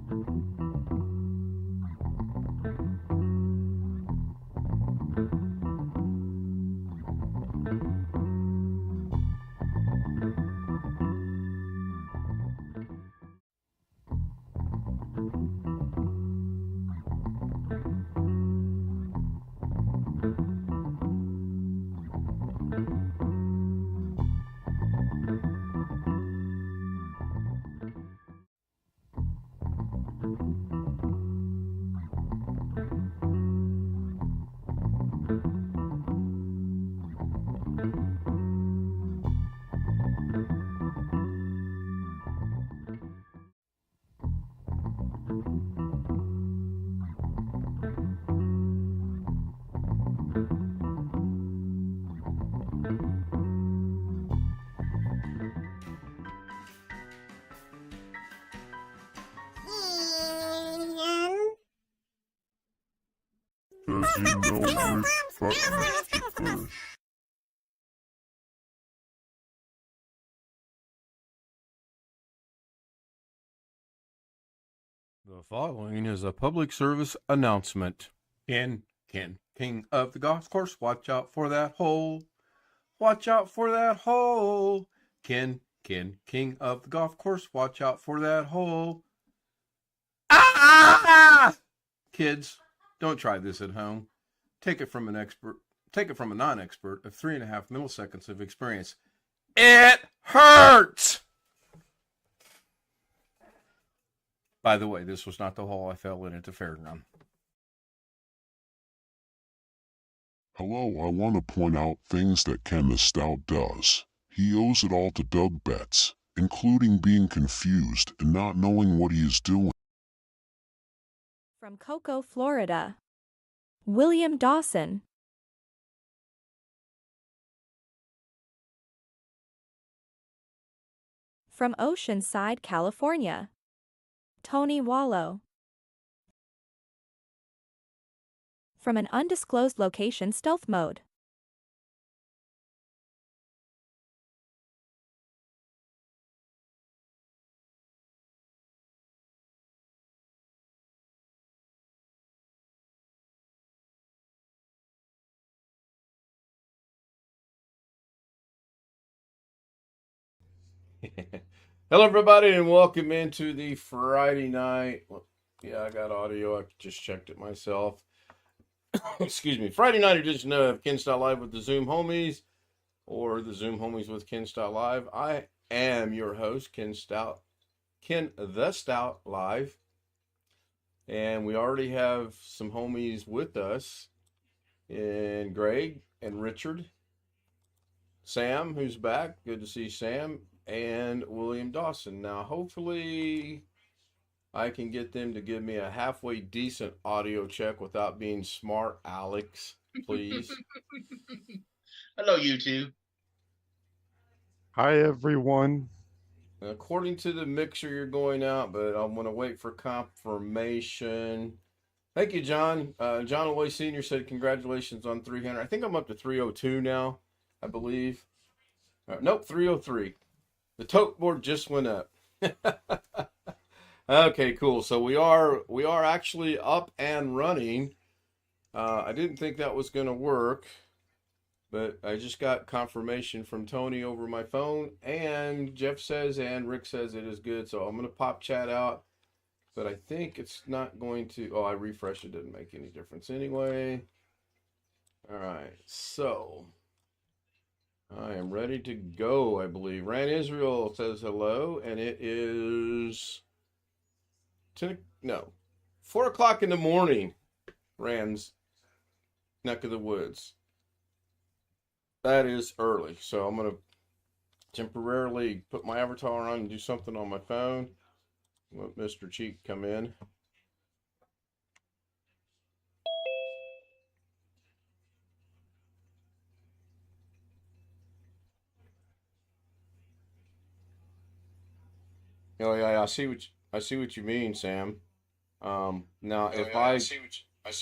Does he know which button to push? The following is a public service announcement. Ken, king of the golf course, watch out for that hole. Watch out for that hole. Ken, king of the golf course, watch out for that hole. Ah! Kids, don't try this at home. Take it from an expert. Take it from a non-expert of 3.5 milliseconds of experience. It hurts! By the way, this was not the hole I fell in at the fairground. Hello, I want to point out things that Ken the Stout does. He owes it all to Doug Betts, including being confused and not knowing what he is doing. From Cocoa, Florida, William Dawson. From Oceanside, California, Tony Wallow. From an undisclosed location, stealth mode. Hello, everybody, and welcome into the Friday night. Yeah, I got audio. I just checked it myself. Excuse me. Friday night edition of Ken Stout Live with the Z00m Homies, or the Z00m Homies with Ken Stout Live. I am your host, Ken Stout, Ken the Stout Live, and we already have some homies with us, and Greg and Richard, Sam, who's back. Good to see Sam. And William Dawson. Now, hopefully, I can get them to give me a halfway decent audio check without being smart, Alex, please. Hello, you two. Hi, everyone. According to the mixer, you're going out, but I'm going to wait for confirmation. Thank you, John. John Aloy Sr. said congratulations on 300. I think I'm up to 302 now, I believe. Nope, 303. The tote board just went up. Okay, cool. So we are actually up and running. I didn't think that was going to work, but I just got confirmation from Tony over my phone, and Jeff says and Rick says it is good. So I'm going to pop chat out, but I think it's not going to. Oh, I refreshed. It didn't make any difference anyway. All right, so I am ready to go, I believe. Ran Israel says hello, and it is 4 o'clock in the morning, Rand's neck of the woods. That is early, so I'm going to temporarily put my avatar on and do something on my phone. Let Mr. Cheek come in. Oh yeah, I see what you mean, Sam. Now if I see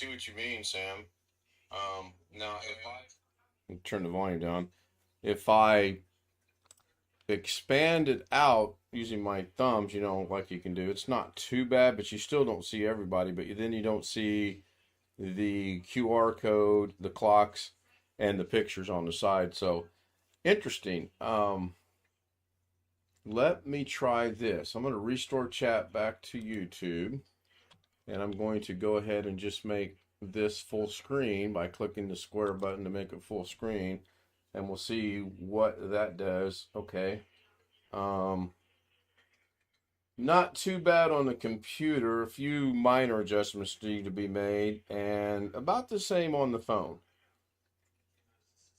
what you mean, Sam. Now if I turn the volume down, if I expand it out using my thumbs, like you can do. It's not too bad, but you still don't see everybody. But then you don't see the QR code, the clocks, and the pictures on the side. So interesting. Let me try this. I'm going to restore chat back to YouTube, and I'm going to go ahead and just make this full screen by clicking the square button to make it full screen, and we'll see what that does. Okay. Not too bad on the computer. A few minor adjustments need to be made, and about the same on the phone.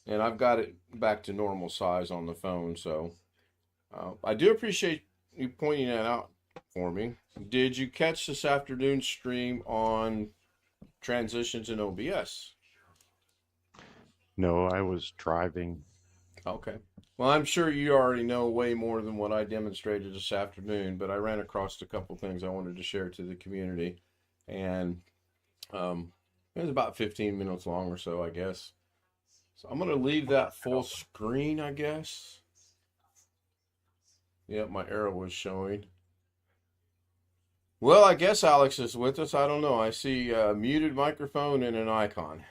And I've got it back to normal size on the phone, so I do appreciate you pointing that out for me. Did you catch this afternoon's stream on transitions in OBS? No, I was driving. Okay. Well, I'm sure you already know way more than what I demonstrated this afternoon, but I ran across a couple things I wanted to share to the community, and it was about 15 minutes long or so, I guess. So I'm going to leave that full screen, I guess. Yep, my arrow was showing. Well, I guess Alex is with us. I don't know. I see a muted microphone and an icon.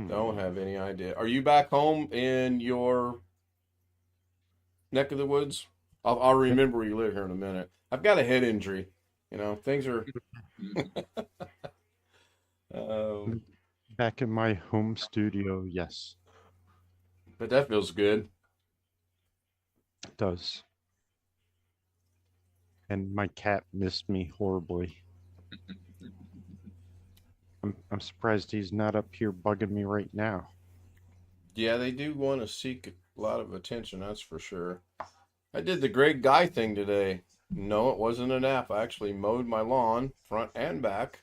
Don't have any idea. Are you back home in your neck of the woods? I'll remember where you live here in a minute. I've got a head injury. Things are... Back in my home studio, yes. But that feels good. It does. And my cat missed me horribly. I'm surprised he's not up here bugging me right now. Yeah, they do want to seek a lot of attention, that's for sure. I did the Greg Guy thing today. No, it wasn't a nap. I actually mowed my lawn, front and back,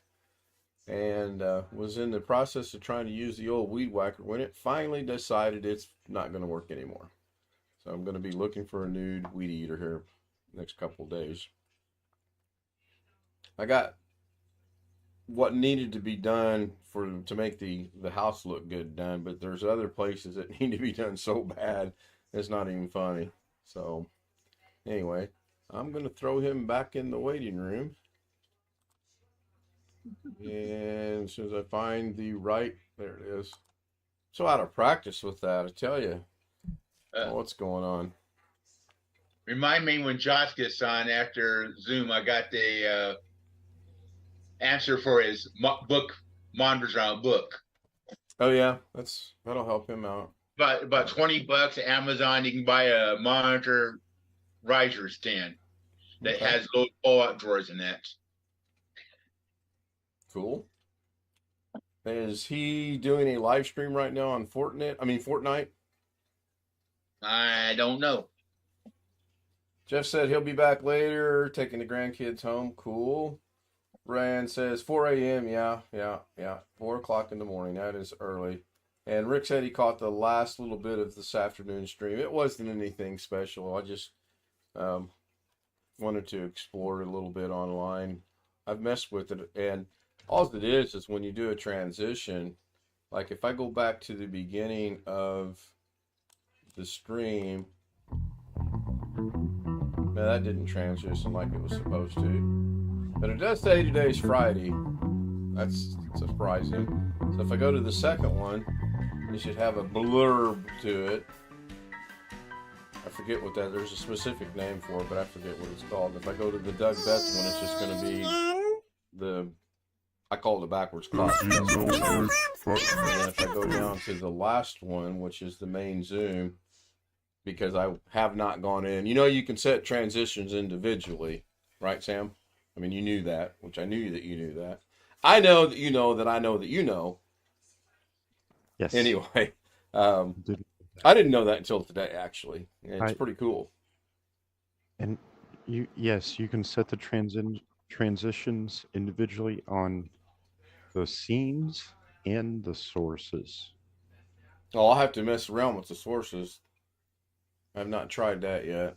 and was in the process of trying to use the old weed whacker when it finally decided it's not going to work anymore. So I'm going to be looking for a new weed eater here next couple of days. I got what needed to be done to make the house look good done, but there's other places that need to be done so bad it's not even funny. So anyway, I'm gonna throw him back in the waiting room, and as soon as I find the right, there it is. So out of practice with that, I tell you. What's going on? Remind me when Josh gets on after Zoom. I got the answer for his book, Mondrian book. Oh yeah, that'll help him out. About $20 at Amazon. You can buy a monitor riser stand that has little pull-out drawers in that. Cool. Is he doing a live stream right now on Fortnite? I don't know. Jeff said he'll be back later, taking the grandkids home. Cool. Rand says 4 a.m. Yeah. 4 o'clock in the morning. That is early. And Rick said he caught the last little bit of this afternoon stream. It wasn't anything special. I just wanted to explore it a little bit online. I've messed with it, and all it is when you do a transition, like if I go back to the beginning of the stream, no, that didn't transition like it was supposed to. But it does say today's Friday. That's surprising. So if I go to the second one, it should have a blurb to it. I forget what that, there's a specific name for it, but I forget what it's called. If I go to the Doug Betts one, it's just going to be I call it the backwards clock. And then if I go down to the last one, which is the main Zoom, because I have not gone in. You can set transitions individually, right, Sam? I mean, you knew that, which I knew that you knew that. I know that you know that I know that you know. Yes. Anyway, I didn't know that until today, actually. It's pretty cool. And you can set the transitions individually on the scenes and the sources. Oh, I'll have to mess around with the sources. I've not tried that yet.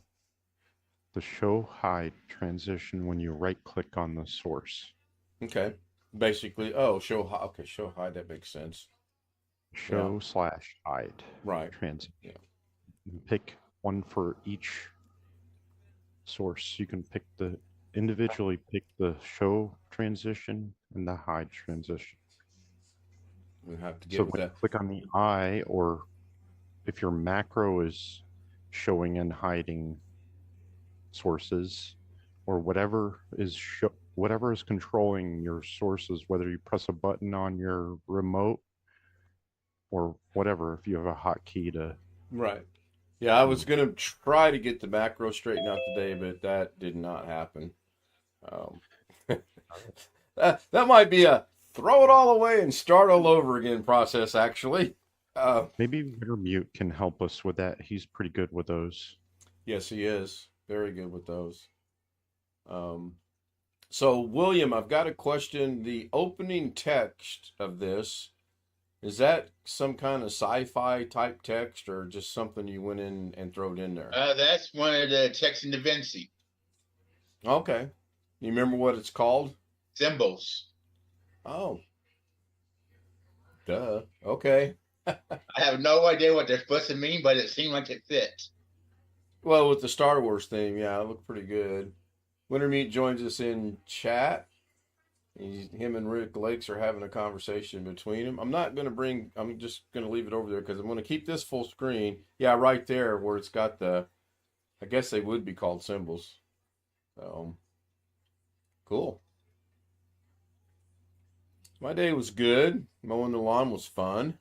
The show hide transition when you right click on the source. Okay. Basically, show hide. Okay, show hide, that makes sense. Show / hide. Right. Transition. Yeah. Pick one for each source. You can individually pick the show transition and the hide transition. We have to So get with when you that. click on the eye, or if your macro is showing and hiding sources, or whatever is controlling your sources, whether you press a button on your remote or whatever, if you have a hotkey to. Right. Yeah, I was gonna try to get the macro straightened out today, but that did not happen. Um, that might be a throw it all away and start all over again process, actually. Maybe Mute can help us with that. He's pretty good with those. Yes, he is. Very good with those. So, William, I've got a question. The opening text of this, is that some kind of sci-fi type text or just something you went in and throw it in there? That's one of the texts in Da Vinci. Okay. You remember what it's called? Symbols. Oh. Duh. Okay. I have no idea what they're supposed to mean, but it seemed like it fit. Well, with the Star Wars theme, yeah, it looked pretty good. Wintermeat joins us in chat. Him and Rick Lakes are having a conversation between them. I'm just going to leave it over there because I'm going to keep this full screen. Yeah, right there where it's got I guess they would be called symbols. Cool. My day was good. Mowing the lawn was fun.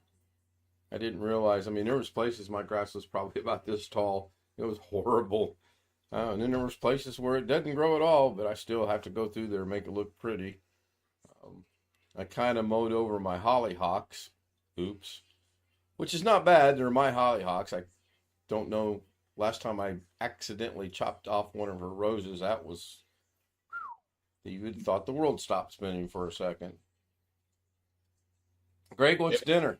I didn't realize, there was places my grass was probably about this tall. It was horrible. And then there was places where it doesn't grow at all, but I still have to go through there and make it look pretty. I kind of mowed over my hollyhocks. Oops. Which is not bad. They're my hollyhocks. I don't know. Last time I accidentally chopped off one of her roses, that was... You would have thought the world stopped spinning for a second. Greg, what's dinner?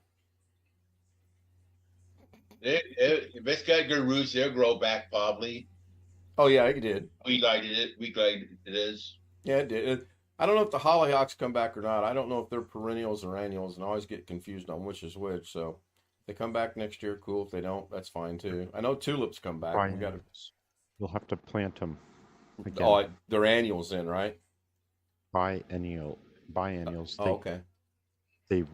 If it's got good roots, they'll grow back probably. Oh, yeah, it did. We lighted it. It is. Yeah, it did. I don't know if the hollyhocks come back or not. I don't know if they're perennials or annuals, and I always get confused on which is which. So if they come back next year, cool. If they don't, that's fine too. I know tulips come back. You'll have to plant them again. Oh, they're annuals then, right? Biennials. Okay. They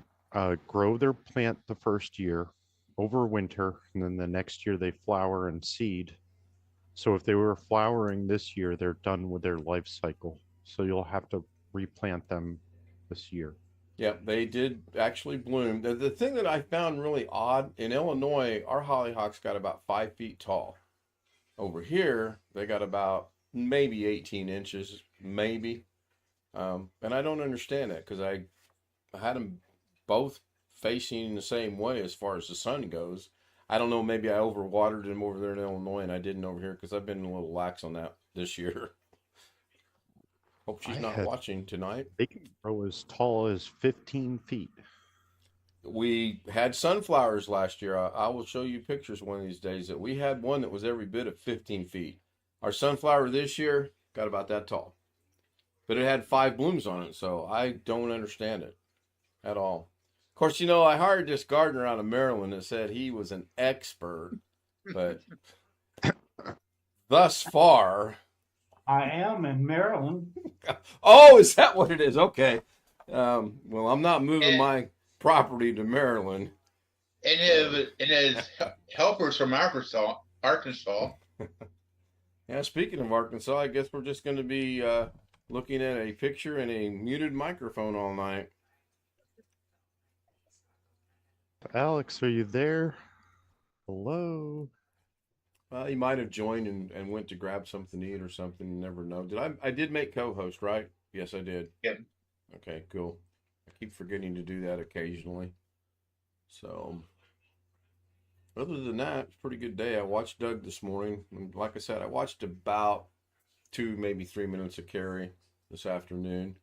grow their plant the first year over winter, and then the next year they flower and seed. So if they were flowering this year, they're done with their life cycle. So you'll have to replant them this year. Yeah, they did actually bloom. The thing that I found really odd, in Illinois, our hollyhocks got about 5 feet tall. Over here, they got about maybe 18 inches, maybe. And I don't understand that because I had them both facing the same way as far as the sun goes. I don't know, maybe I overwatered them over there in Illinois and I didn't over here because I've been a little lax on that this year. Hope she's not watching tonight. They can grow as tall as 15 feet. We had sunflowers last year. I will show you pictures one of these days that we had one that was every bit of 15 feet. Our sunflower this year got about that tall. But it had 5 blooms on it, so I don't understand it at all. Of course, I hired this gardener out of Maryland that said he was an expert, but thus far... I am in Maryland. Oh, is that what it is? Okay. Well, I'm not moving my property to Maryland. And his helpers from Arkansas. Yeah, speaking of Arkansas, I guess we're just going to be looking at a picture and a muted microphone all night. Alex, are you there? Hello? He might have joined and went to grab something to eat or something. You never know. I did make co-host, right? Yes, I did. Yep. Okay, cool. I keep forgetting to do that occasionally. So, other than that, it's a pretty good day. I watched Doug this morning. And like I said, I watched about 2, maybe 3 minutes of Carrie this afternoon.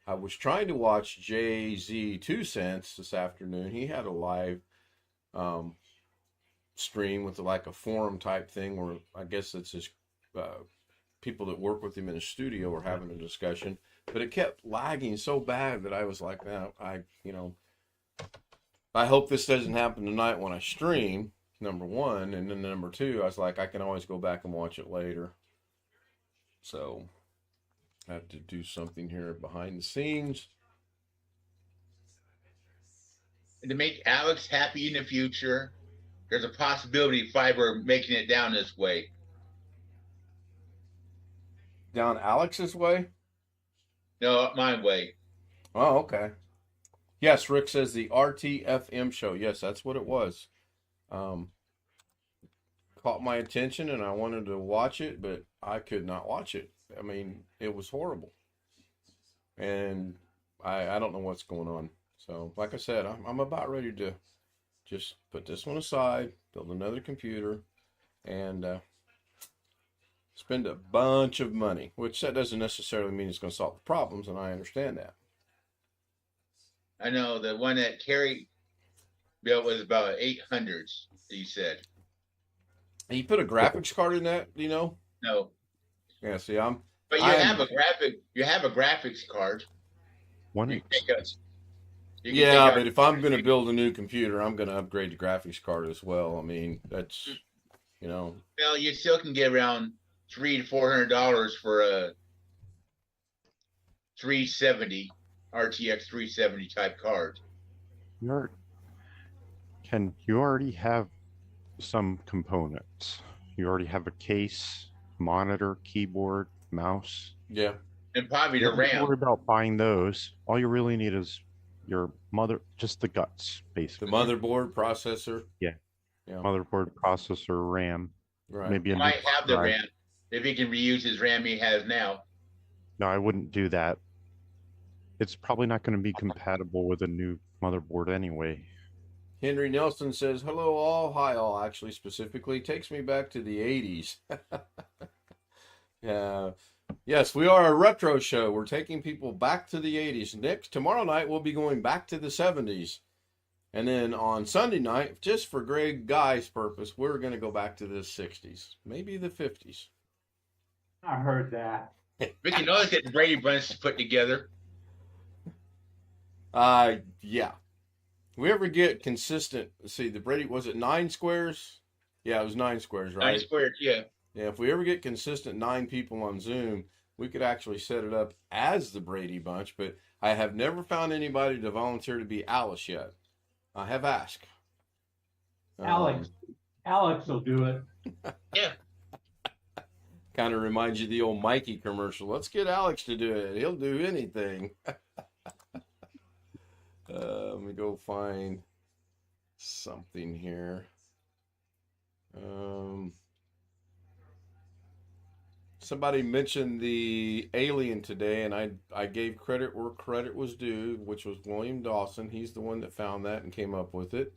I was trying to watch Z00m this afternoon. He had a live stream with like a forum type thing where I guess it's his people that work with him in his studio are having a discussion, but it kept lagging so bad that I was like, I hope this doesn't happen tonight when I stream. number one. And then number two, I was like, I can always go back and watch it later. So I have to do something here behind the scenes. And to make Alex happy in the future, there's a possibility of fiber making it down this way. Down Alex's way? No, my way. Oh, okay. Yes, Rick says the RTFM show. Yes, that's what it was. Caught my attention and I wanted to watch it, but I could not watch it. I mean, it was horrible. And I don't know what's going on. So, like I said, I'm about ready to just put this one aside, build another computer, and spend a bunch of money, which that doesn't necessarily mean it's going to solve the problems, and I understand that. I know the one that Carrie built was about 800s, he said. And you put a graphics card in that, you know? No. Yeah, see, But you have a graphics card. One You ex- can take a- you can yeah, take but if I'm going to build a new computer, I'm going to upgrade the graphics card as well. I mean, that's, you know. Well, you still can get around $300 to $400 for a 370 RTX 370 type card. Ken, you already have some components. You already have a case, monitor, keyboard, mouse. Yeah. And probably You the don't have to RAM. worry about buying those. All you really need is your just the guts, The basically. motherboard, processor. Yeah. Motherboard, processor, RAM, Right. maybe a new Might have the drive. RAM if he can reuse his RAM he has now. No, I wouldn't do that. It's probably not going to be compatible with a new motherboard anyway. Henry Nelson says, hello all, hi all, actually specifically. Takes me back to the 80s. Yes, we are a retro show. We're taking people back to the 80s. Tomorrow night, we'll be going back to the 70s. And then on Sunday night, just for Greg Guy's purpose, we're going to go back to the 60s, maybe the 50s. I heard that. We can always get the Brady Bunch put together. Yeah. We ever get consistent, let's see, the Brady, was it 9 squares? Yeah, it was 9 squares, right? 9 squared, yeah. Yeah, if we ever get consistent 9 people on Zoom, we could actually set it up as the Brady Bunch, but I have never found anybody to volunteer to be Alice yet. I have asked. Alex will do it. Yeah. Kind of reminds you of the old Mikey commercial. Let's get Alex to do it. He'll do anything. Let me go find something here. Somebody mentioned the alien today, and I gave credit where credit was due, which was William Dawson. He's the one that found that and came up with it.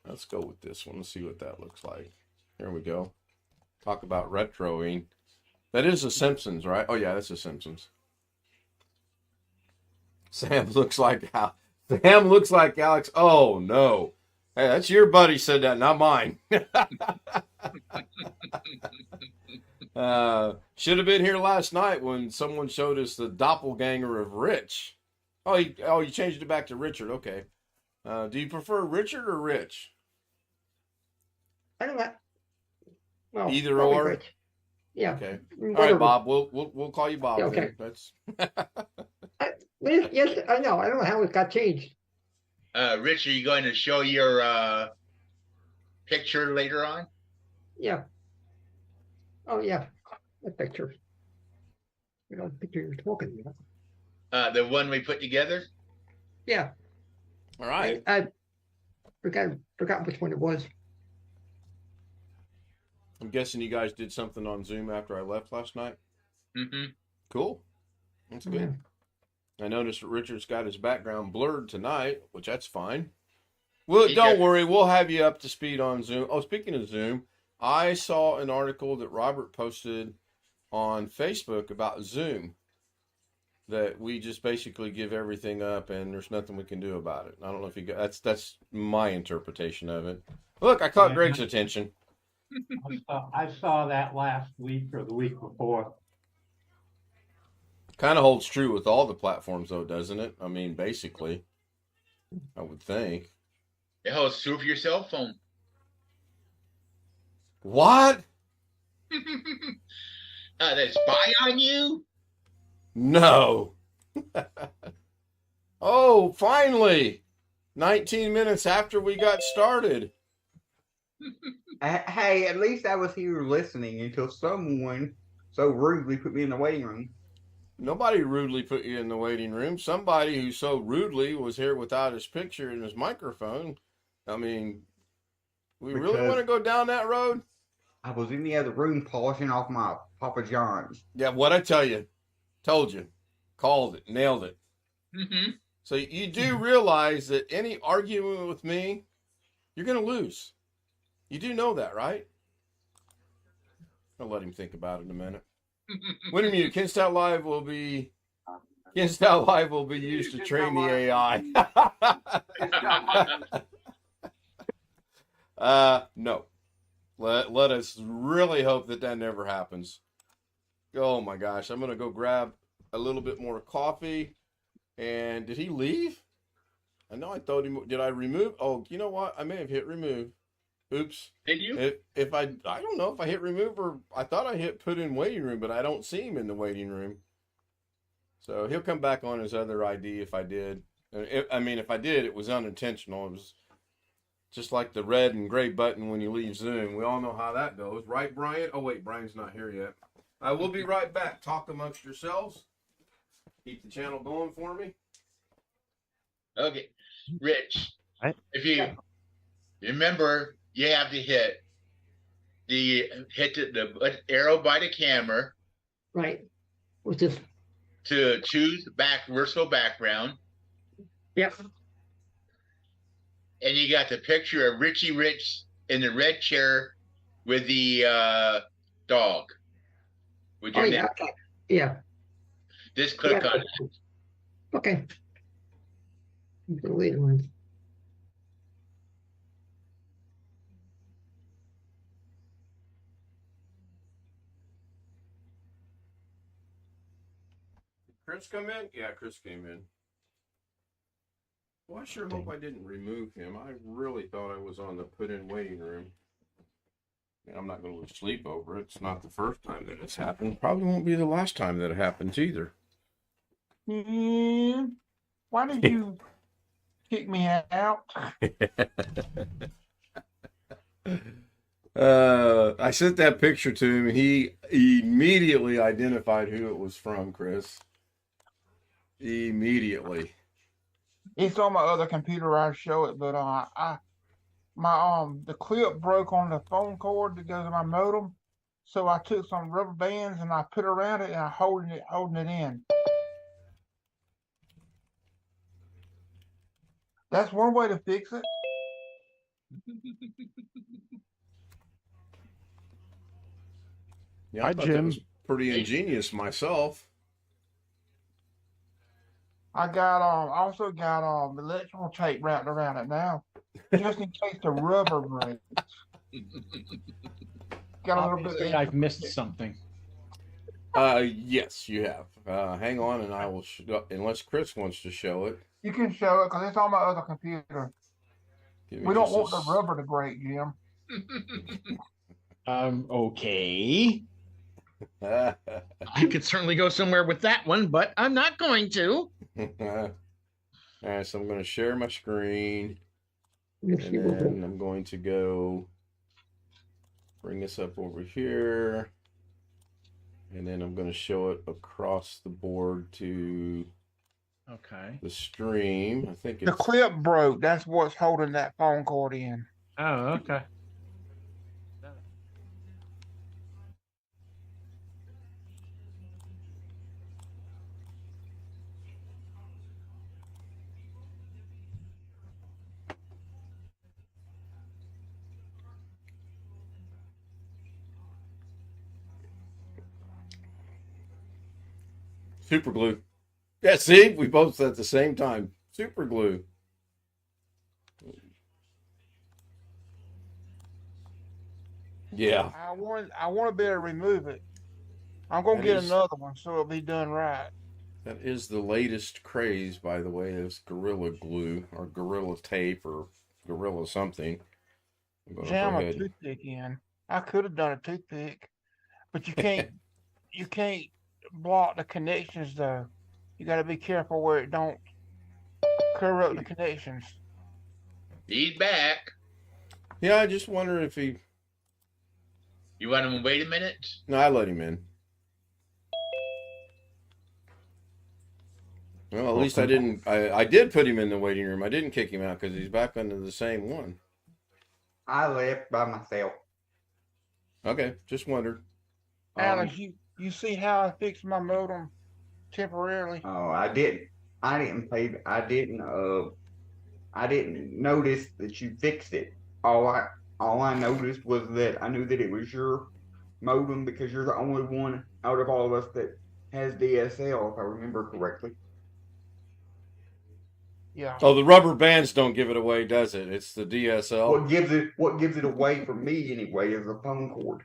Let's go with this one and see what that looks like. Here we go. Talk about retroing. That is The Simpsons, right? Oh yeah, that's The Simpsons. Sam looks like Alex. Oh no. Hey, that's your buddy said that, not mine. Should have been here last night when someone showed us the doppelganger of Rich. Oh, you changed it back to Richard. Okay. Do you prefer Richard or Rich? I don't know. Well, Either probably or? Rich. Yeah. Okay. All Whatever. right, Bob. We'll call you Bob. Yeah, okay. Then. That's Yes, I know. I don't know how it got changed. Rich, are you going to show your picture later on? Yeah. Oh yeah, that picture. You know, the picture you're talking about. The one we put together? Yeah. all right. I forgot which one it was. I'm guessing you guys did something on Zoom after I left last night. Mm-hmm. Cool. That's good. I noticed that Richard's got his background blurred tonight, which that's fine. Well, don't worry, we'll have you up to speed on Zoom. Oh, speaking of Zoom, I saw an article that Robert posted on Facebook about Zoom, that we just basically give everything up and there's nothing we can do about it. I don't know if you got that's my interpretation of it. Look, I caught Yeah. Greg's attention. I saw that last week or the week before. Kind of holds true with all the platforms, though, doesn't it? I mean, basically, I would think. It holds true for your cell phone. What? They spy on you? No. Oh, finally. 19 minutes after we got started. Hey, at least I was here listening until someone so rudely put me in the waiting room. Nobody rudely put you in the waiting room. Somebody who so rudely was here without his picture and his microphone. I mean, we really Because- want to go down that road? I was in the other room polishing off my Papa John's. Yeah, what I tell you. Told you. Called it. Nailed it. Mm-hmm. So you do realize that any argument with me, you're going to lose. You do know that, right? I'll let him think about it in a minute. Winter Mute, Ken Stout Live will be used to train the AI. No. Let us really hope that never happens. Oh my gosh, I'm gonna go grab a little bit more coffee. And did he leave? I know I told him. Did I remove? Oh, you know what? I may have hit remove. Oops. Did you? If I don't know if I hit remove or I thought I hit put in waiting room, but I don't see him in the waiting room. So he'll come back on his other ID if I did. If I did, it was unintentional. It was just like the red and gray button when you leave Zoom. We all know how that goes, right, Brian? Oh wait, Brian's not here yet. I will be right back. Talk amongst yourselves. Keep the channel going for me. Okay. Rich, Right. if you remember, you have to hit the arrow by the camera Right. What's this? to choose virtual background. Yep. And you got the picture of Richie Rich in the red chair with the dog. Would Oh, you yeah. Okay. Yeah. just click Yeah. on it? Okay. Wait a minute. Chris come in? Yeah, Chris came in. Well, I sure hope I didn't remove him. I really thought I was on the put in waiting room. And I'm not going to lose sleep over it. It's not the first time that it's happened. Probably won't be the last time that it happens either. Why did you kick me out? I sent that picture to him, and he immediately identified who it was from, Chris. Immediately. It's on my other computer. I show it, but the clip broke on the phone cord that goes to my modem. So I took some rubber bands and I put around it and I holding it in. That's one way to fix it. Yeah, I Hi, thought that Jim. was pretty ingenious myself. I also got electrical tape wrapped around it now, just in case the rubber breaks. Got a little Obviously, bit. I've missed something. Yes, you have. Hang on, and I will, unless Chris wants to show it. You can show it because it's on my other computer. Give me We don't just want a the rubber to break, Jim. Okay. I could certainly go somewhere with that one, but I'm not going to. All right, so I'm going to share my screen, Let's see and what then I'm going to go bring this up over here, and then I'm going to show it across the board to Okay. the stream. I think The it's clip broke. That's what's holding that phone cord in. Oh, okay. super glue. Yeah, see, we both said at the same time. Super glue. Yeah. I want to be able to remove it. I'm gonna That get is- another one so it'll be done right. That is the latest craze, by the way, is Gorilla Glue or Gorilla Tape or Gorilla something. I'm gonna Jam go a ahead. toothpick in. I could have done a toothpick, but you can't block the connections though. You got to be careful where it don't corrupt the connections. He's back. Yeah, I just wonder if he. You want him to wait a minute? No, I let him in. Well, at least I didn't. I did put him in the waiting room. I didn't kick him out because he's back under the same one. I left by myself. Okay, just wondered. Alex, you see how I fixed my modem temporarily? Oh, I didn't. I didn't pay. I didn't. I didn't notice that you fixed it. All I noticed was that I knew that it was your modem because you're the only one out of all of us that has DSL, if I remember correctly. Yeah. Oh, the rubber bands don't give it away, does it? It's the DSL. What gives it away for me anyway is the phone cord.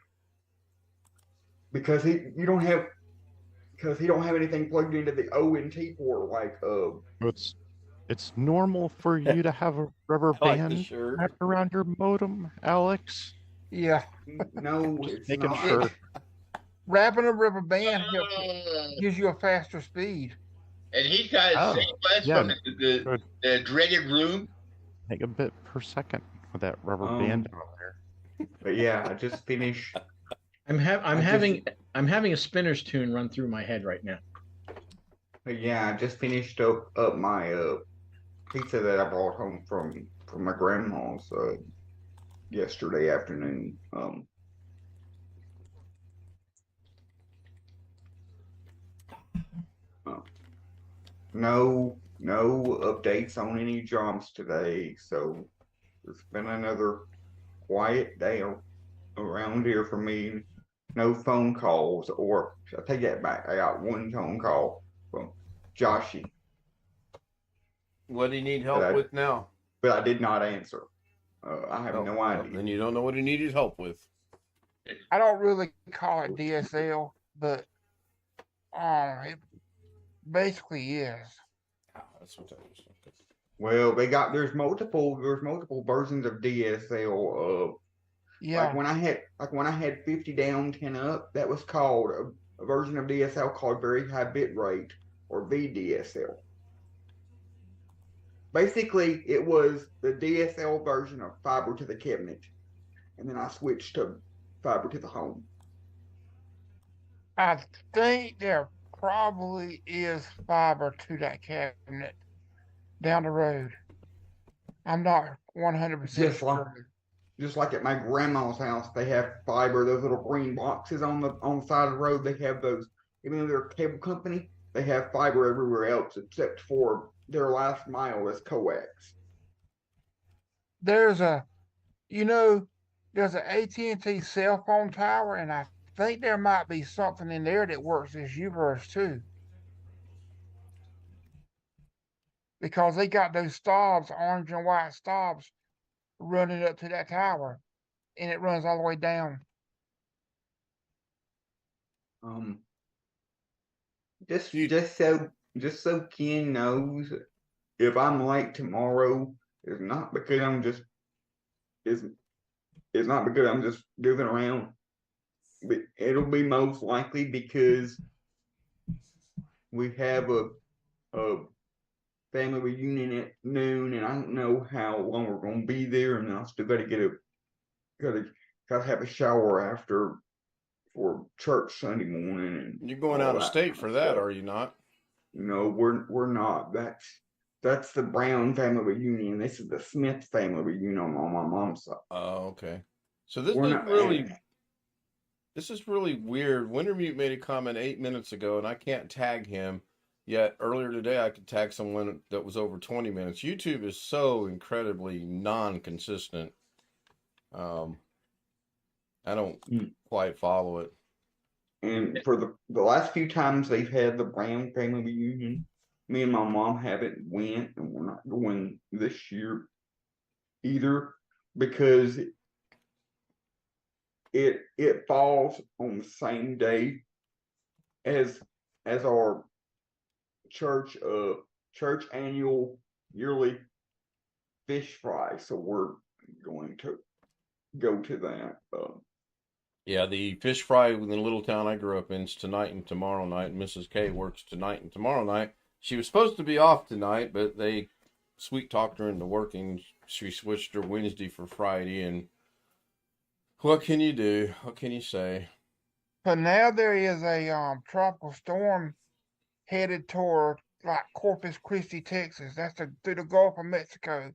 Because he don't have anything plugged into the ONT port like It's normal for you to have a rubber I like the band shirt. wrapped around your modem, Alex. Yeah. no, it's Making not. sure. Wrapping a rubber band gives you a faster speed. And he's got a same bus yeah, from the dreaded room. Megabit per second with that rubber band on there. But yeah, I just finished. I'm having a Spinner's tune run through my head right now. But yeah, I just finished up my pizza that I brought home from my grandma's yesterday afternoon. No updates on any jobs today, so it's been another quiet day around here for me. No phone calls, or I take that back. I got one phone call from Joshy. What do you need help with now? But I did not answer. I have no idea. Then you don't know what he needed help with. I don't really call it DSL, but it basically is. That's what that is. Well, there's multiple versions of DSL. Yeah. Like when I had 50 down, 10 up, that was called a version of DSL called very high bit rate, or VDSL. Basically, it was the DSL version of fiber to the cabinet, and then I switched to fiber to the home. I think there probably is fiber to that cabinet down the road. I'm not 100% sure. Just like at my grandma's house, they have fiber. Those little green boxes on the side of the road. They have those. Even though they're a cable company, they have fiber everywhere else except for their last mile is coax. There's an AT&T cell phone tower, and I think there might be something in there that works as UVerse too. Because they got those stobs, orange and white stobs, running up to that tower, and it runs all the way down. Just so Ken knows, if I'm late tomorrow, it's not because I'm just goofing around. But it'll be most likely because we have a family reunion at noon, and I don't know how long we're going to be there, and I still got to have a shower after for church Sunday morning. And you're going out of state for that, are you not? No, we're not. That's the Brown family reunion. This is the Smith family reunion on my mom's side. Oh, okay. So this is really weird. Wintermute made a comment 8 minutes ago, and I can't tag him. Yet earlier today, I could tag someone that was over 20 minutes. YouTube is so incredibly non-consistent. I don't quite follow it. And for the last few times they've had the Brown family reunion, me and my mom haven't went, and we're not going this year either because it falls on the same day as our church annual yearly fish fry, so we're going to go to that. Yeah, the fish fry in the little town I grew up in is tonight and tomorrow night. Mrs. K works tonight and tomorrow night. She was supposed to be off tonight, but they sweet talked her into working. She switched her Wednesday for Friday, and what can you do? What can you say? But now there is a tropical storm headed toward like Corpus Christi, Texas. That's through the Gulf of Mexico.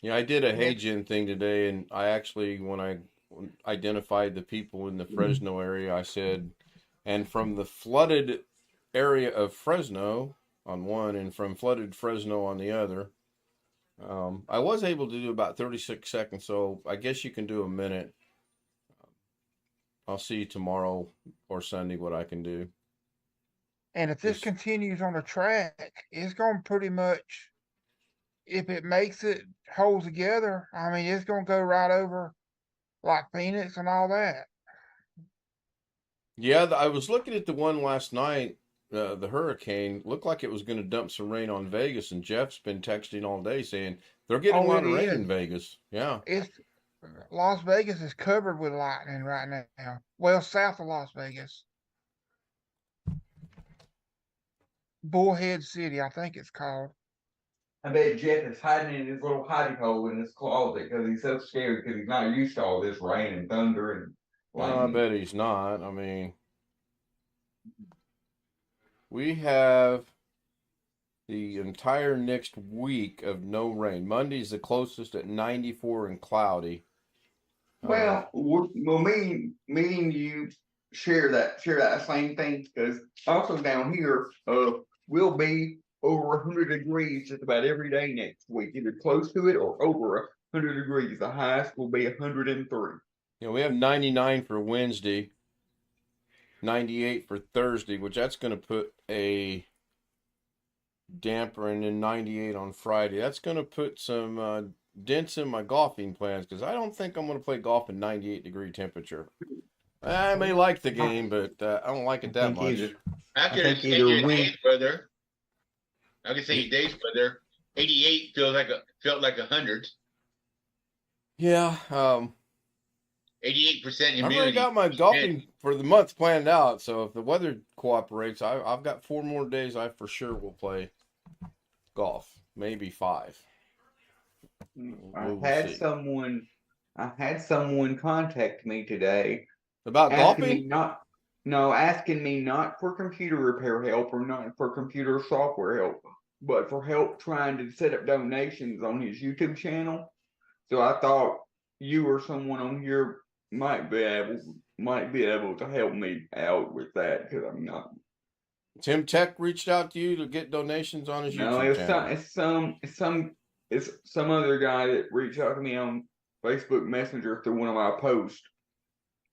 Yeah, I did a And hey it's gen thing today, and I actually, when I identified the people in the Fresno area, I said, and from the flooded area of Fresno on one, and from flooded Fresno on the other. I was able to do about 36 seconds, so I guess you can do a minute. I'll see you tomorrow or Sunday what I can do. and if this Just, continues on the track, it's gonna pretty much, if it makes it holds together, I mean it's gonna go right over like Phoenix and all that. yeah, I was looking at the one last night. The hurricane looked like it was going to dump some rain on Vegas, and Jeff's been texting all day saying they're getting a Oh, lot it of rain in is. Vegas. Yeah. It's Las Vegas is covered with lightning right now. Well, south of Las Vegas, Bullhead City, I think it's called. I bet Jeff is hiding in his little hidey hole in his closet because he's so scared because he's not used to all this rain and thunder and I lightning. bet he's not. I mean, we have the entire next week of no rain. Monday's the closest at 94 and cloudy. Well, me and you share that same thing because also down here, we'll be over 100 degrees just about every day next week, either close to it or over 100 degrees. The highest will be 103. You know, we have 99 for Wednesday, 98 for Thursday, which that's going to put a damper, and then 98 on Friday. That's going to put some dents in my golfing plans because I don't think I'm going to play golf in 98-degree temperature. I may like the game, but I don't like it that much. I could think say either your win- days weather. I could say your days weather. 88 felt like 100. Yeah, 88% I've humidity. already got my golfing for the month planned out, so if the weather cooperates, I've got 4 more days I for sure will play golf, maybe 5. I We'll had see. someone contact me today About asking golfing? asking me not for computer repair help or not for computer software help, but for help trying to set up donations on his YouTube channel. So I thought you or someone on here might be able to help me out with that because I'm not. Tim Tech reached out to you to get donations on his No, YouTube channel. it's some other guy that reached out to me on Facebook Messenger through one of my posts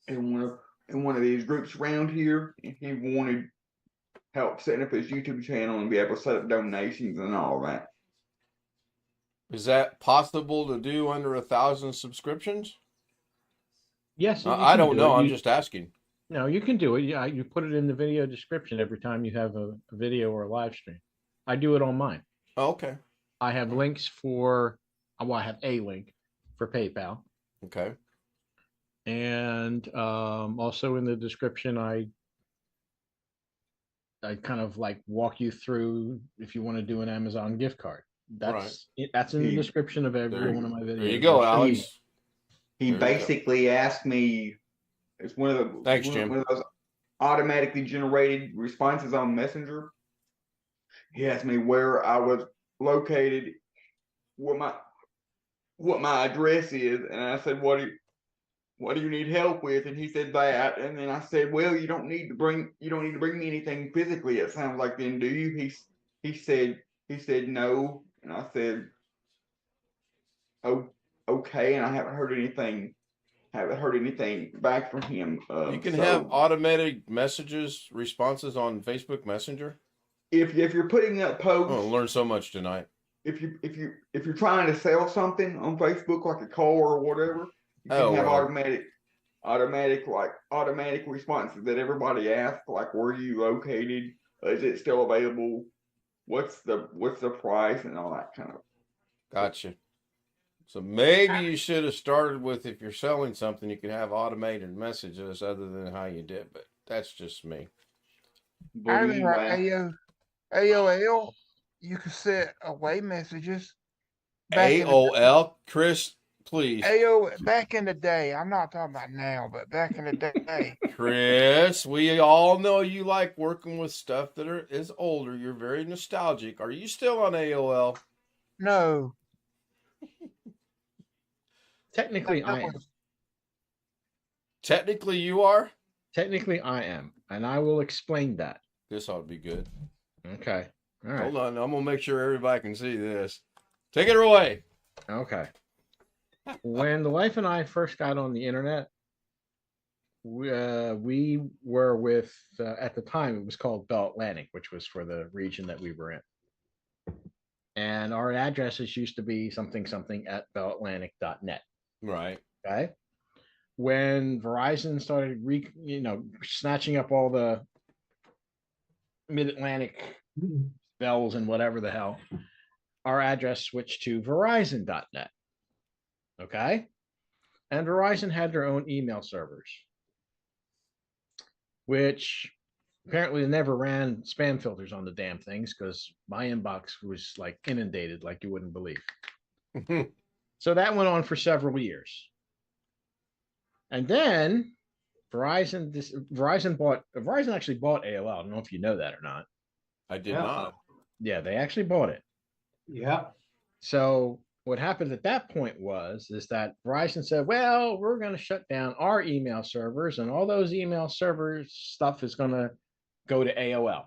in one of these groups around here, and he wanted help setting up his YouTube channel and be able to set up donations and all that. Is that possible to do under 1,000 subscriptions? Yes, you I can don't do know. it. I'm just asking. No, you can do it. Yeah, you put it in the video description every time you have a video or a live stream. I do it on mine. Oh, okay. I have links for, well, I have a link for PayPal. Okay. And also in the description, I kind of like walk you through if you want to do an Amazon gift card. That's in the description of every one of my videos. There you go, Alex. He basically asked me. It's one of the Thanks, Jim. one of those automatically generated responses on Messenger. He asked me where I was located, what my address is, and I said, "What do you need help with?" And he said that, and then I said, "Well, you don't need to bring me anything physically. It sounds like then, do you?" He said no, and I said, "Oh, okay." And I haven't heard anything back from him. You can have automated messages, responses on Facebook Messenger. If you're putting up posts, I'll learn so much tonight. If you're trying to sell something on Facebook, like a car or whatever, you can have automatic responses that everybody asks, like where are you located? Is it still available? What's the price and all that kind of. Gotcha. So maybe you should have started with, if you're selling something, you can have automated messages other than how you did, but that's just me. I remember AOL, you could set away messages. AOL, Chris, please. Back in the day. I'm not talking about now, but back in the day. Chris, we all know you like working with stuff that is older. You're very nostalgic. Are you still on AOL? No. Technically, I am. Technically, you are? Technically, I am. And I will explain that. This ought to be good. Okay. All right. Hold on. I'm going to make sure everybody can see this. Take it away. Okay. When the wife and I first got on the internet, we were with, at the time, it was called Bell Atlantic, which was for the region that we were in. And our addresses used to be something at bellatlantic.net. Right. Okay. When Verizon started, snatching up all the Mid-Atlantic bells and whatever the hell, our address switched to Verizon.net. Okay. And Verizon had their own email servers, which apparently never ran spam filters on the damn things, because my inbox was like inundated like you wouldn't believe. So that went on for several years. And then Verizon actually bought AOL. I don't know if you know that or not. I did not. Yeah, they actually bought it. Yeah. So what happened at that point is that Verizon said, well, we're going to shut down our email servers, and all those email servers stuff is going to go to AOL.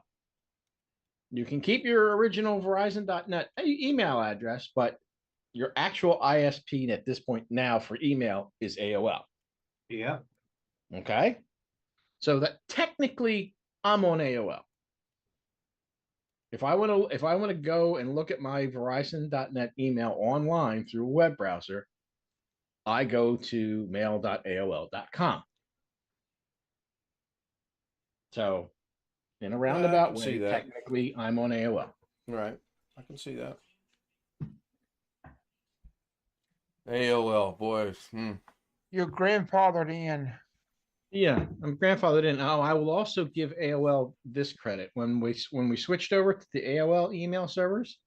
You can keep your original Verizon.net email address, but your actual ISP at this point now for email is AOL. Yeah. Okay. So that technically I'm on AOL. If I want to go and look at my Verizon.net email online through a web browser, I go to mail.aol.com. So in a roundabout way, technically I'm on AOL. Right. I can see that. AOL, boys. You're grandfathered in. Yeah, I'm grandfathered in. Oh, I will also give AOL this credit. When we switched over to the AOL email servers,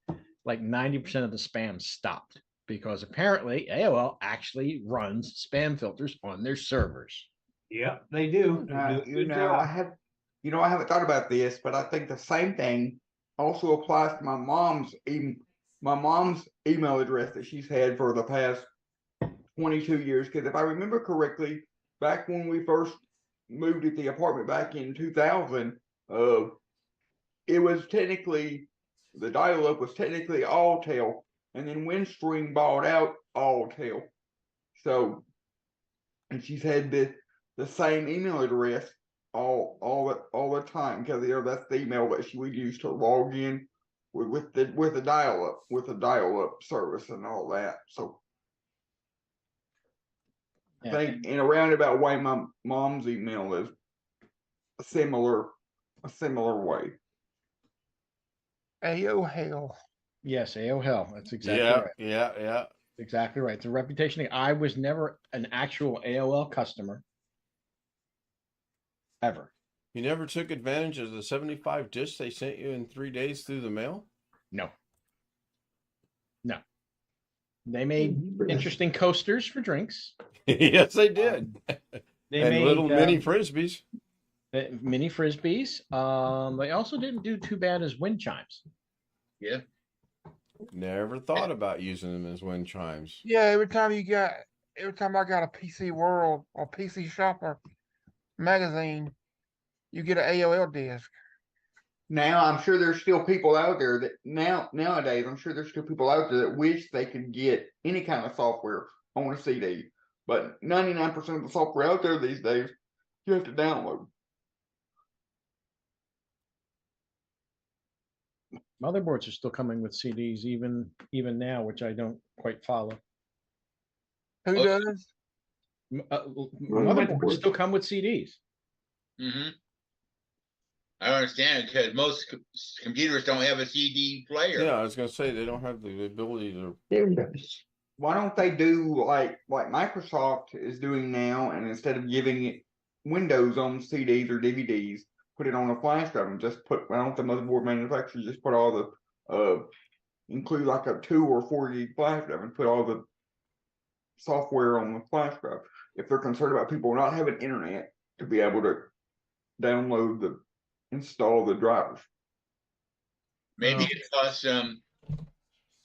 like 90% of the spam stopped, because apparently AOL actually runs spam filters on their servers. Yeah, they do. I haven't thought about this, but I think the same thing also applies to my mom's email address that she's had for the past 22 years. Because if I remember correctly, back when we first moved at the apartment back in 2000, it was technically, the dial-up was technically Alltel, and then Windstream bought out Alltel. So, and she's had the same email address all the time, because that's the email that she would use to log in with the dial-up service and all that. So I think in a roundabout way, my mom's email is a similar way. AOL. Yes, AOL. That's exactly right. Yeah. Exactly right. It's a reputation thing. I was never an actual AOL customer. Ever. You never took advantage of the 75 discs they sent you in 3 days through the mail? No. They made interesting coasters for drinks. Yes, they did. They made little mini frisbees. Mini frisbees. They also didn't do too bad as wind chimes. Yeah. Never thought about using them as wind chimes. Yeah, every time I got a PC World or PC Shopper magazine, you get an AOL disc. Now, I'm sure there's still people out there that nowadays, I'm sure there's still people out there that wish they could get any kind of software on a CD. But 99% of the software out there these days, you have to download. Motherboards are still coming with CDs even now, which I don't quite follow. Who does? Motherboards still come with CDs. Mm-hmm. I don't understand it, because most computers don't have a CD player. Yeah, I was going to say they don't have the ability to. There it is. why don't they do like Microsoft is doing now, and instead of giving it Windows on CDs or DVDs, put it on a flash drive and just put. Why don't the motherboard manufacturers just put all the include like a 2 or 4 gig flash drive and put all the software on the flash drive? If they're concerned about people not having internet to be able to install the drivers. Maybe it costs them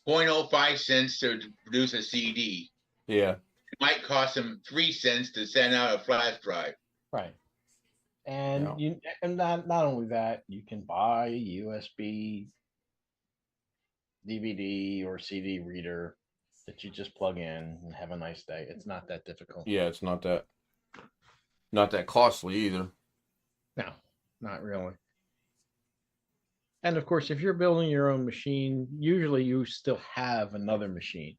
0.05 cents to produce a CD. Yeah. It might cost them 3 cents to send out a flash drive. Right. And Yeah. and not only that, you can buy a USB DVD or CD reader that you just plug in and have a nice day. It's not that difficult. Yeah, it's not that costly either. No, not really. And of course, if you're building your own machine, usually you still have another machine.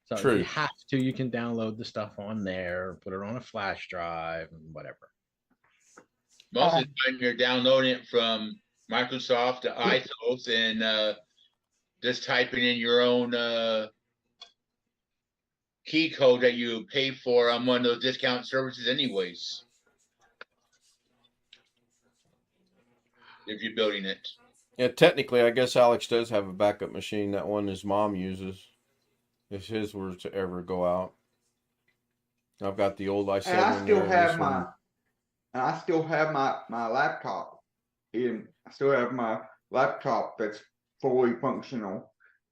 So True. if you have to, you can download the stuff on there, put it on a flash drive, and whatever. Most of the time you're downloading it from Microsoft to iTunes and just typing in your own key code that you pay for on one of those discount services anyways. If you're building it. Yeah, technically, I guess Alex does have a backup machine. That one his mom uses. If his were to ever go out. I've got the old i7. And I still there, have this my, one. and I still have my laptop. And I still have my laptop that's fully functional.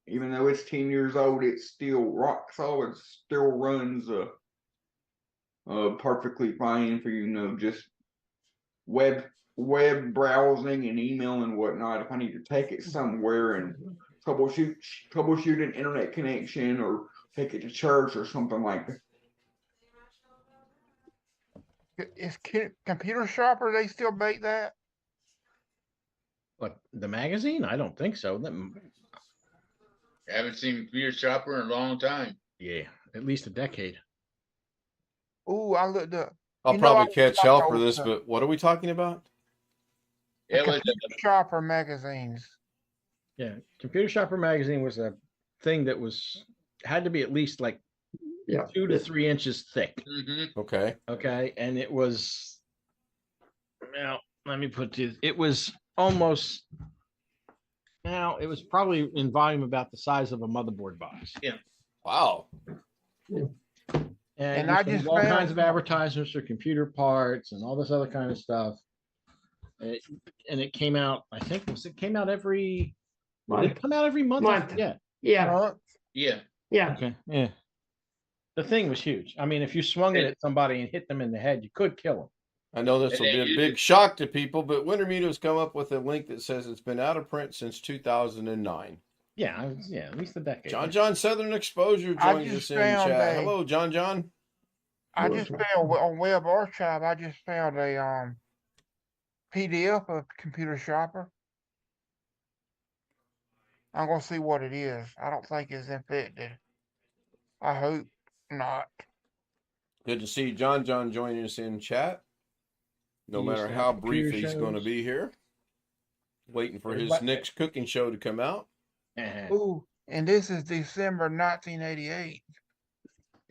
Even though it's 10 years old, it's still rock solid, still runs perfectly fine for, just web browsing and email and whatnot. If I need to take it somewhere and troubleshoot an internet connection or take it to church or something like that. Is Computer Shopper, they still make that? What, the magazine? I don't think so. I haven't seen Computer Shopper in a long time. Yeah, at least a decade. Ooh, I looked up. I'll You know, probably I catch got hell for those, this, but what are we talking about? It was Computer Shopper magazines. Yeah, Computer Shopper magazine was a thing that had to be at least like 2 to 3 inches thick. Okay. Okay, and it was, now let me put this. It was almost, now it was probably in volume about the size of a motherboard box. Yeah. Wow. And I I just just all found- kinds of advertisements for computer parts and all this other kind of stuff. And it came out, I think it came out every, did it come out every month? Month. Yeah. Yeah, yeah. yeah. Okay. Yeah. The thing was huge. I mean, if you swung it at somebody and hit them in the head, you could kill them. I know this will be a big shock to people, but Wintermuta's come up with a link that says it's been out of print since 2009. Yeah, at least a decade. John Southern Exposure I joins just us in found chat. a- Hello, John. I just found on Web Archive, I just found a PDF of Computer Shopper. I'm gonna see what it is. I don't think it's infected. I hope not. Good to see John joining us in chat. No He matter used to how have brief computer he's going to shows. be here. Waiting for his Everybody- next cooking show to come out. Ooh, and this is December 1988.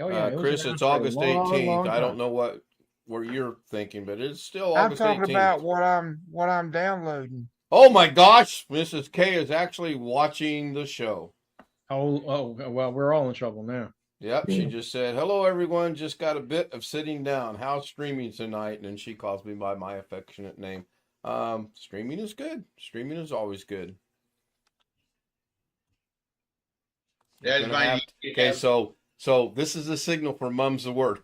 Oh yeah, it was Chris, around it's for a August long, 18th. long I don't time. know what you're thinking, but it's still I'm August talking 18th. about what I'm downloading. Oh my gosh, Mrs. K is actually watching the show. Oh, well, we're all in trouble now. Yep, she just said, hello, everyone. Just got a bit of sitting down. How's streaming tonight? And then she calls me by my affectionate name. Streaming is good. Streaming is always good. That's Gonna fine. have to- okay, so this is a signal for Mum's the word.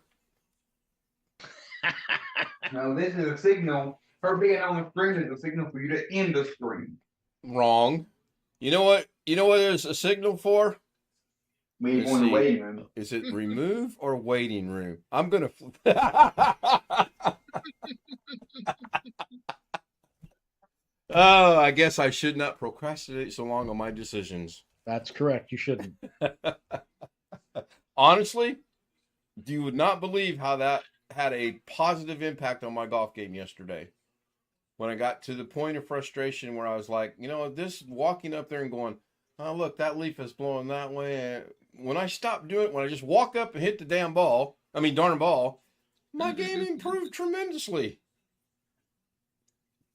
No, this is a signal. Her being on the screen is a signal for you to end the stream. Wrong. You know what? You know what it's a signal for? Me Let's going to see. waiting room. Is it remove or waiting room? I'm gonna. Oh, I guess I should not procrastinate so long on my decisions. That's correct. You shouldn't. Honestly, you would not believe how that had a positive impact on my golf game yesterday. When I got to the point of frustration where I was like, this walking up there and going, oh, look, that leaf is blowing that way. when I stopped doing it, when I just walk up and hit the darn ball, my game improved tremendously.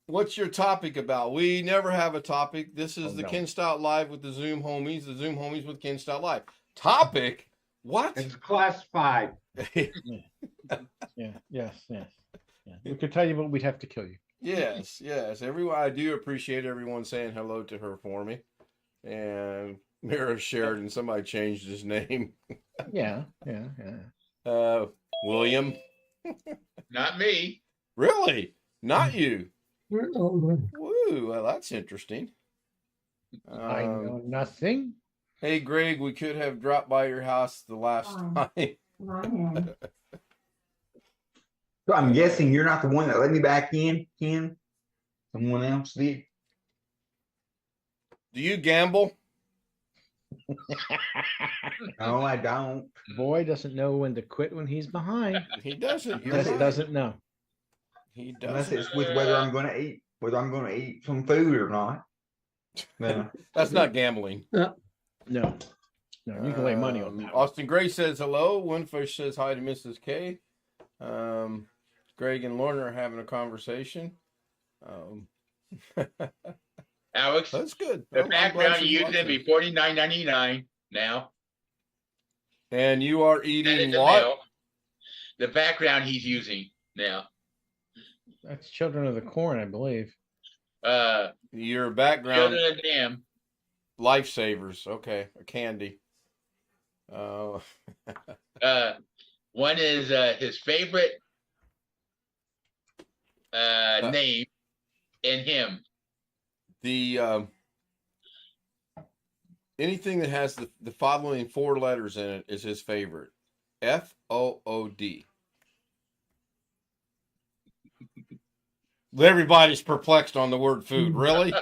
What's your topic about? We never have a topic. This is the Ken Stout Live with the Zoom homies, the Zoom homies with Ken Stout Live. Topic? What? It's classified. Yes. We could tell you, but we'd have to kill you. Yes. Everyone, I do appreciate everyone saying hello to her for me. And Mira Sheridan, somebody changed his name. Yeah. William. Not me. Really? Not you. Oh, Woo, well, that's interesting. I know nothing. Hey, Greg, we could have dropped by your house the last time. So I'm guessing you're not the one that let me back in, Ken. Someone else did. Do you gamble? No, I don't. Boy doesn't know when to quit when he's behind. He doesn't. He just doesn't know. He Unless doesn't. it's with whether I'm going to eat some food or not. Then That's not gambling. No, you can lay money on that. Austin Gray says hello. Winfish says hi to Mrs. K. Greg and Lorna are having a conversation. Alex, That's good. the I'm background glad you're she's using watching. be $49.99 now. And you are That eating is the what? mail. The background he's using now. That's Children of the Corn, I believe. Your background. Children of the Dam. Lifesavers. Okay. A candy. One is his favorite name in him. The anything that has the following 4 letters in it is his favorite. FOOD. Everybody's perplexed on the word food. Really?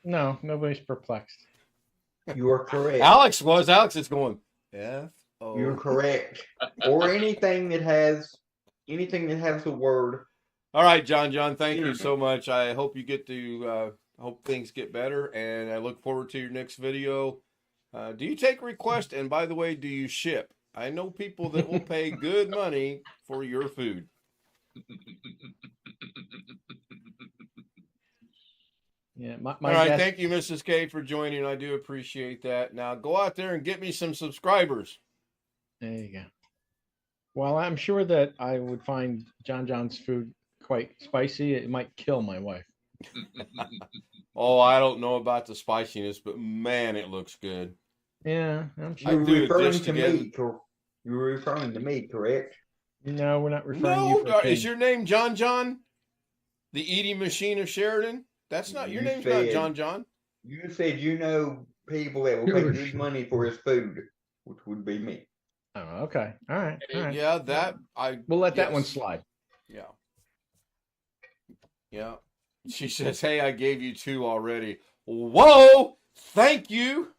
No, nobody's perplexed. you are correct. Alex is going F-O. You're correct. Or anything that has the word. All right, John, thank you so much. I hope you get to hope things get better, and I look forward to your next video. Do you take requests? And by the way, do you ship? I know people that will pay good money for your food. Yeah, my All right, guess- thank you, Mrs. K, for joining. I do appreciate that. Now go out there and get me some subscribers. There you go. Well, I'm sure that I would find John's food quite spicy. It might kill my wife. Oh, I don't know about the spiciness, but man, it looks good. Yeah, I'm sure. You're do a referring dish to together. me. You're referring to me, correct? No, we're not referring to No, you. For is King. your name John? The eating machine of Sheridan? That's not your You name's said- not John. You said you know people that will pay good money for his food, which would be me. Oh, okay. All right. Yeah, that We'll let that one yes. slide. Yeah. She says, "Hey, I gave you 2 already." Whoa! Thank you.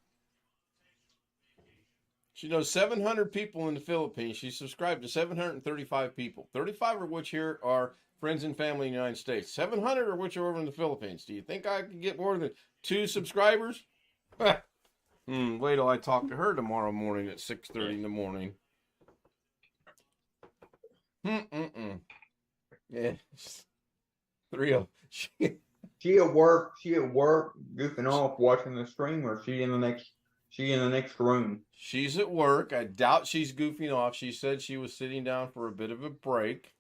She knows 700 people in the Philippines. She's subscribed to 735 people. 35 of which here are friends and family in the United States. 700 of which are over in the Philippines. Do you think I could get more than 2 subscribers? Wait till I talk to her tomorrow morning at 6:30 in the morning. Yeah. 3 She at work, goofing off, watching the stream, or she in the next room. She's at work. I doubt she's goofing off. She said she was sitting down for a bit of a break,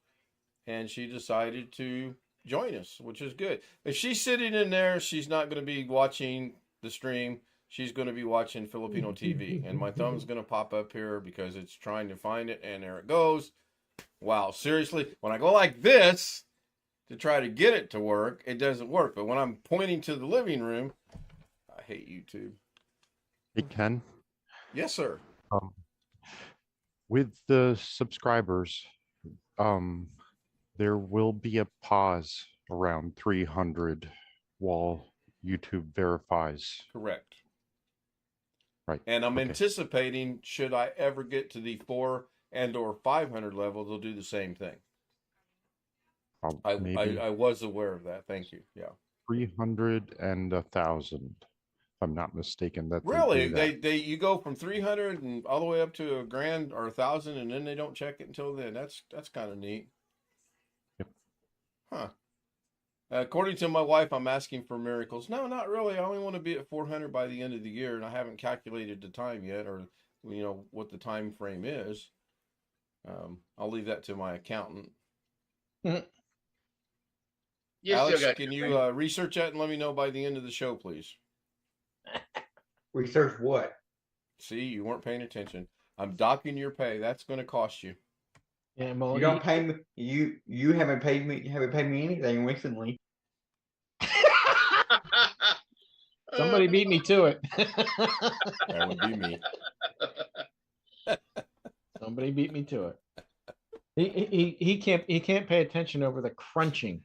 and she decided to join us, which is good. If she's sitting in there, she's not going to be watching the stream. She's going to be watching Filipino TV, and my thumb's going to pop up here because it's trying to find it, and there it goes. Wow, seriously, when I go like this to try to get it to work, it doesn't work. But when I'm pointing to the living room, I hate YouTube. Hey, Ken. Yes, sir. With the subscribers, there will be a pause around 300 while YouTube verifies. Correct. Right. And I'm okay. anticipating, should I ever get to the 400 and or 500 level, they'll do the same thing. Maybe I was aware of that. Thank you. Yeah. 300 and 1,000. I'm not mistaken. That Really? they do that. You go from 300 and all the way up to $1,000 or 1,000, and then they don't check it until then. That's kind of neat. Yep. Huh. According to my wife, I'm asking for miracles. No, not really. I only want to be at 400 by the end of the year, and I haven't calculated the time yet, or what the time frame is. I'll leave that to my accountant. Alex, can you research that and let me know by the end of the show, please? Research what? See, you weren't paying attention. I'm docking your pay. That's going to cost you. Yeah, well, You don't pay me. You haven't paid me. You haven't paid me anything recently. Somebody beat me to it. That would be me. Somebody beat me to it. He can't pay attention over the crunching.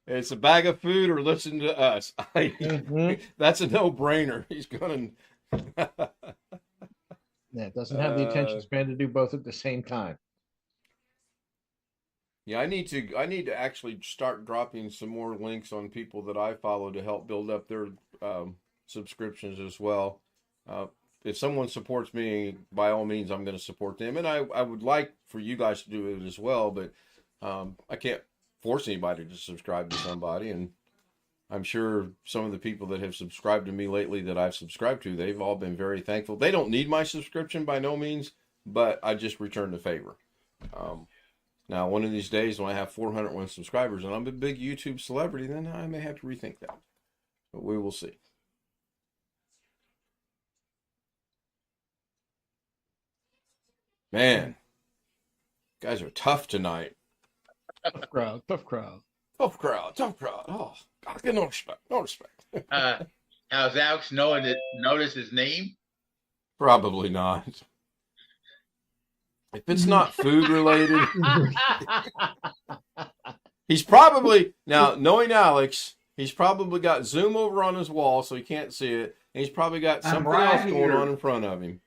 It's a bag of food or listen to us. That's a no-brainer. He's going to... Yeah, it doesn't have the attention span to do both at the same time. Yeah, I need to actually start dropping some more links on people that I follow to help build up their subscriptions as well. If someone supports me, by all means, I'm going to support them. And I would like for you guys to do it as well, but I can't force anybody to subscribe to somebody. And I'm sure some of the people that have subscribed to me lately that I've subscribed to, they've all been very thankful. They don't need my subscription by no means, but I just return the favor. Now, one of these days when I have 401 subscribers and I'm a big YouTube celebrity, then I may have to rethink that. But we will see. Man, guys are tough tonight. Tough crowd, tough crowd. Tough crowd, tough crowd. Oh, I get no respect, no respect. How's Alex notice his name? Probably not. If it's not food related, he's probably, now knowing Alex, he's probably got Zoom over on his wall so he can't see it. And he's probably got something else going on in front of him.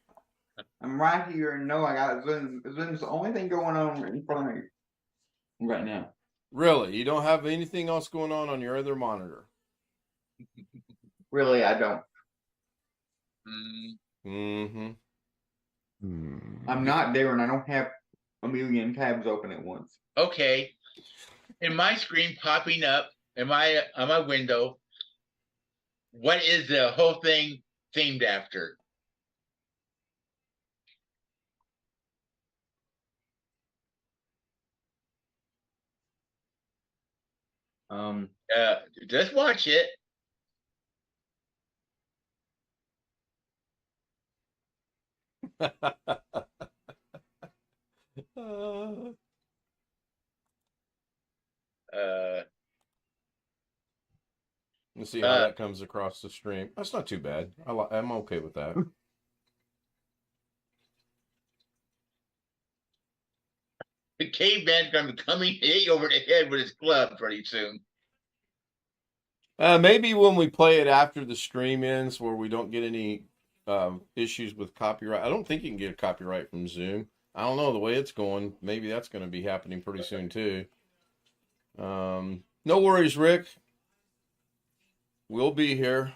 I'm right here and know I got Zoom. Zoom's the only thing going on in front of me right now. Really? You don't have anything else going on your other monitor? Really, I don't. Mm-hmm. I'm not there and I don't have a million tabs open at once. Okay. In my screen popping up on my window, what is the whole thing themed after? Just watch it. Let's see how that comes across the stream. That's not too bad. I'm okay with that. The caveman's gonna be coming to hit you over the head with his club pretty soon. Maybe when we play it after the stream ends, where we don't get any issues with copyright. I don't think you can get a copyright from Zoom. I don't know the way it's going. Maybe that's going to be happening pretty soon too. No worries, Rick. We'll be here.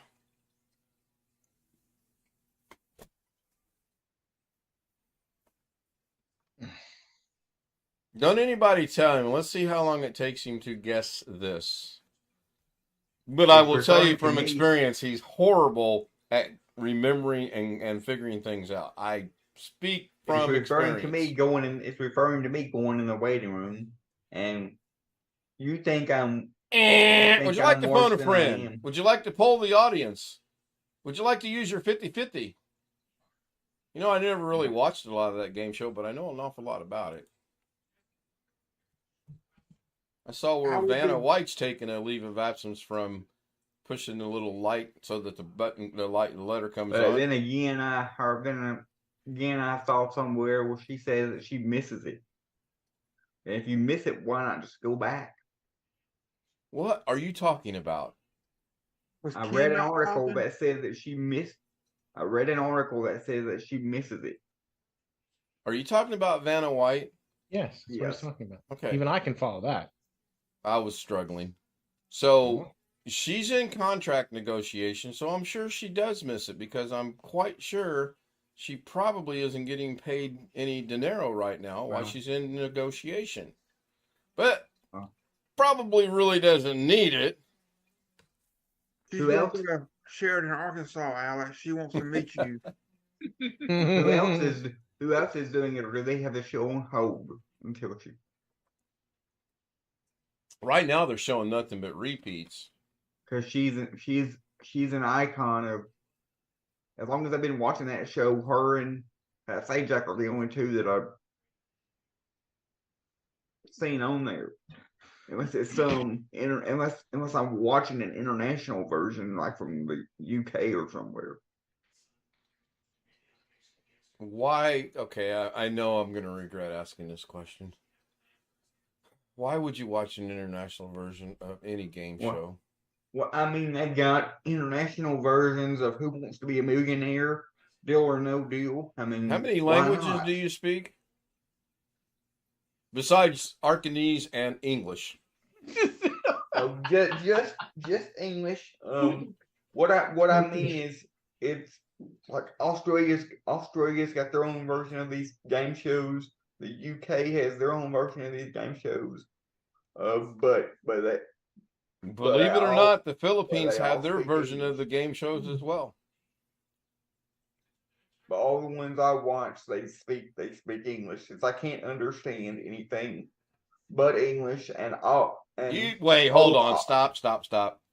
Don't anybody tell him. Let's see how long it takes him to guess this. But I will tell you from experience, he's horrible at remembering and figuring things out. I speak from experience. It's referring to me going in the waiting room, and you think I'm. Would you like to phone a friend? Would you like to poll the audience? Would you like to use your 50-50? You know, I never really watched a lot of that game show, but I know an awful lot about it. I saw where Vanna White's taking a leave of absence from pushing the little light so that the letter comes on. Then again, I saw somewhere where she says that she misses it. And if you miss it, why not just go back? What are you talking about? I read an article that says that she missed. I read an article that says that she misses it. Are you talking about Vanna White? Yes, that's what I was talking about. Okay. Even I can follow that. I was struggling. So she's in contract negotiation, so I'm sure she does miss it because I'm quite sure she probably isn't getting paid any dinero right now while Wow. she's in negotiation. But Oh. probably really doesn't need it. She's Who going else? to Sheridan, Arkansas, Alex. She wants to meet you. Who else is doing it, or do they have the show on hold until she? Right now, they're showing nothing but repeats. Because she's an icon of. As long as I've been watching that show, her and Sajak are the only two that I've seen on there. Unless it's some unless I'm watching an international version, like from the UK or somewhere. Why? Okay, I know I'm going to regret asking this question. Why would you watch an international version of any game show? Well, I mean, they've got international versions of Who Wants to Be a Millionaire, Deal or No Deal. I mean, How many why languages not? do you speak? Besides Arkanese and English. Oh, just English. What I mean is, it's like Australia's got their own version of these game shows. The UK has their own version of these game shows. But Believe it or not, the Philippines they all have their speak version of English. the game shows as well. But all the ones I watch, they speak English. Since I can't understand anything but English, and all. And Wait, hold on, stop.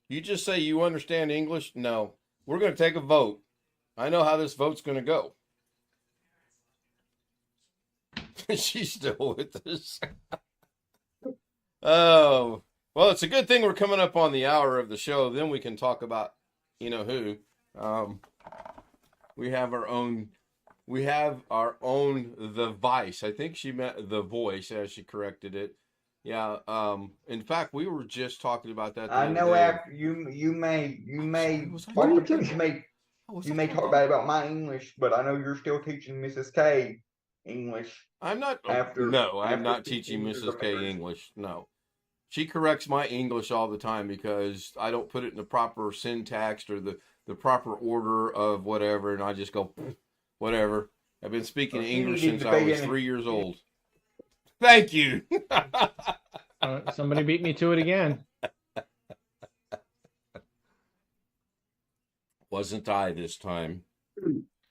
You just say you understand English? No, we're going to take a vote. I know how this vote's going to go. She's still with us. Oh, well, it's a good thing we're coming up on the hour of the show. Then we can talk about, who. We have our own The Vice. I think she meant The Voice, as she corrected it. Yeah. In fact, we were just talking about that. I know after you may talk about my English, but I know you're still teaching Mrs. K English. I'm not. I'm not teaching Mrs. K English. No, she corrects my English all the time because I don't put it in the proper syntax or the proper order of whatever, and I just go whatever. I've been speaking English since I was 3 years old. Thank you. Somebody beat me to it again. Wasn't I this time?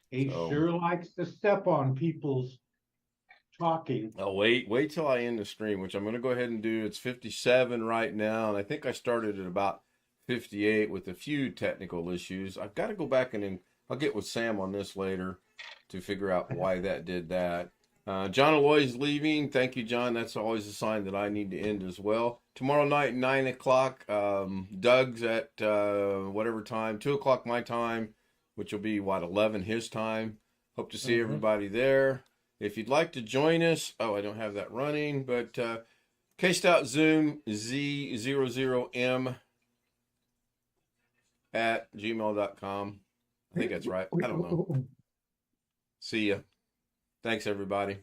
He sure likes to step on people's talking. Oh, wait till I end the stream, which I'm going to go ahead and do. It's 57 right now, and I think I started at about 58 with a few technical issues. I've got to go back and I'll get with Sam on this later to figure out why that did that. John Aloy's leaving. Thank you, John. That's always a sign that I need to end as well. Tomorrow night, 9 o'clock. Doug's at whatever time, 2 o'clock my time, which will be, 11 his time. Hope to see everybody there. If you'd like to join us, I don't have that running, but K-Stout Zoom Z00m @gmail.com. I think that's right. I don't know. See ya. Thanks, everybody.